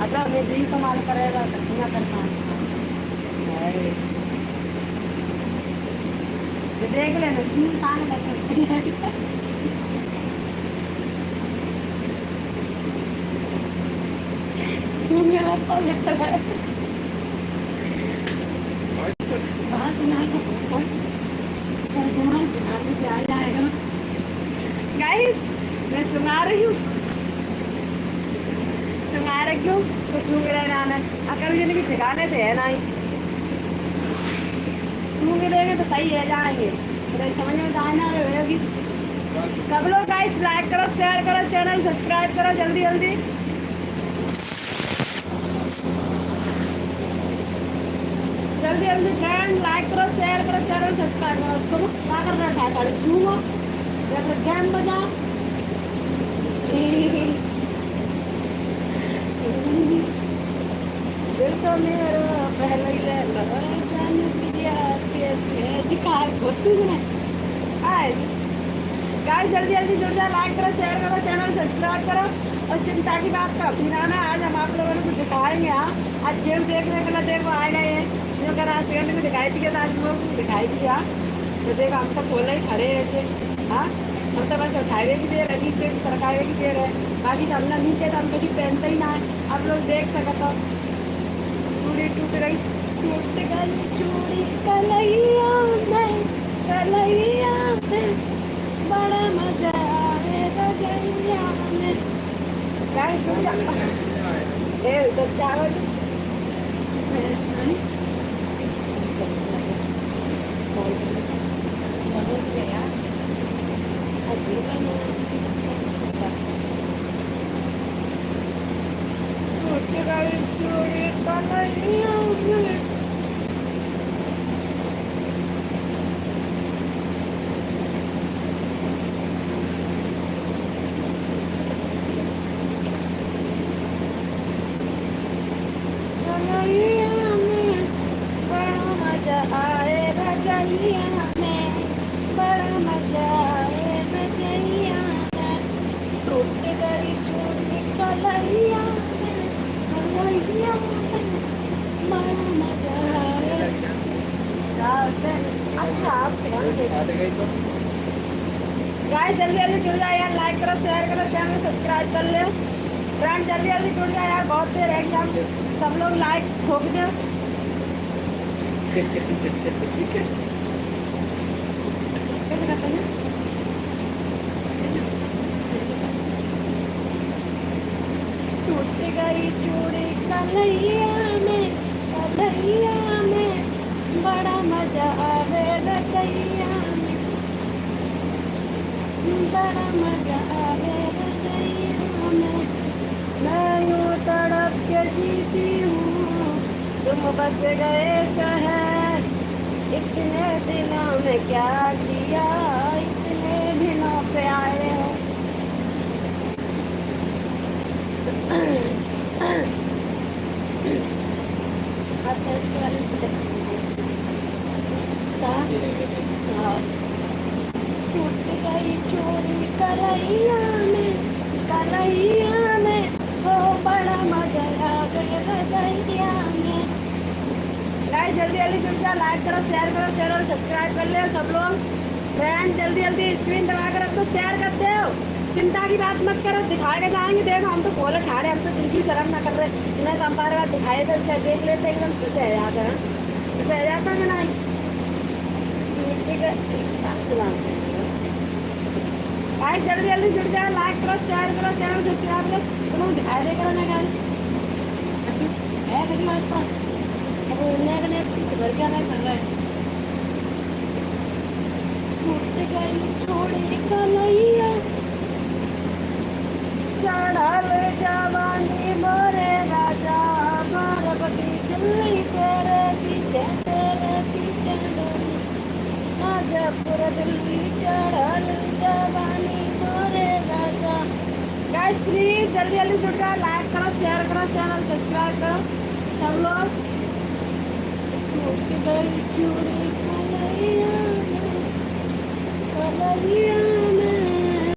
अगर मैं जी कमाल करेगा तो करना देख लेना सुनसान कैसे सुन गया वहाँ सुना जाएगा गाइस मैं सुना रही हूँ क्यों तो सूंघ रहे आना अगर ये नहीं ठिकाने थे है ना ही सूंघ रहेंगे तो सही है जाएंगे तो समझ में आना होगी। सब लोग गाइस लाइक करो शेयर करो चैनल सब्सक्राइब करो जल्दी जल्दी जल्दी जल्दी फ्रेंड लाइक करो शेयर करो चैनल सब्सक्राइब करो क्या कर रहा है गाड़ी सूंघो या फिर गेम बजाओ दिल तो मेरा पहले ही गाइस जल्दी जल्दी जुड़ जाओ लाइक करो शेयर करो चैनल सब्सक्राइब करो और चिंता की बात का फिराना आज हम आप लोगों को दिखाएंगे। आज जेल देखने के लिए देखो आएगा ये जो कह रहा सेकंड में दिखाई दिया था आज लोग दिखाई दिया तो देखो हम तो खोले ही खड़े रहे हाँ हम तो बस उठाए भी दे रहे नीचे सरकारे भी दे रहे बाकी तो हमने नीचे तो हम कुछ पहनते ही ना है आप लोग देख सकते हो चूड़ी टूट गई चूड़ी कलैया में बड़ा मजा आए रजैया में गाइस सुन जा ए तो चावल गाइस जल्दी जल्दी जुड़ जाए यार लाइक करो शेयर करो चैनल सब्सक्राइब कर ले फ्रेंड जल्दी जल्दी जुड़ जाए यार बहुत देर है कि हम सब लोग लाइक ठोक दे कैसे करते हैं टूट गई चूड़ी कन्हैया में बड़ा मजा आवे रजैया में बड़ा मजा आवे रजैया में मैं यूं तड़प के जीती हूँ तुम बस गए शहर इतने दिनों में क्या किया इतने दिनों पे आए हो अब तो इसके बारे में पूछे टूट गई चोरी कलैया में हो बड़ा मजा आवे रजैया में गाइस जल्दी जल्दी जुड़ जाओ लाइक करो शेयर करो चैनल सब्सक्राइब कर ले सब लोग फ्रेंड जल्दी जल्दी स्क्रीन दबा कर रखो शेयर करते हो चिंता की बात मत करो दिखा के जाएंगे देखो हम तो खोले ठाड़े हम तो जिंदगी शर्म ना कर रहे इन्हें तो हमारे बात दिखाए तो अच्छा देख लेते एकदम किसे आ जाता है किसे आ जाता है ना गाइस जल्दी जल्दी जुड़ जाओ लाइक करो शेयर करो चैनल सब्सक्राइब करो तुम दिखाई दे करो ना गाइस है कभी आसपास अब नए नए चीज भर के आना कर रहा है टूट गई छोड़ी कलैया चढ़ल जवानी मोरे राजा बारबी सिल्ली तेरे पीछे जयपुर दिल्ली चढ़ल जवानी मोरे राजा गाइस प्लीज जल्दी जल्दी जुड़ जाओ लाइक करो शेयर करो चैनल सब्सक्राइब करो सब लोग टूट गई चूड़ी कलैया में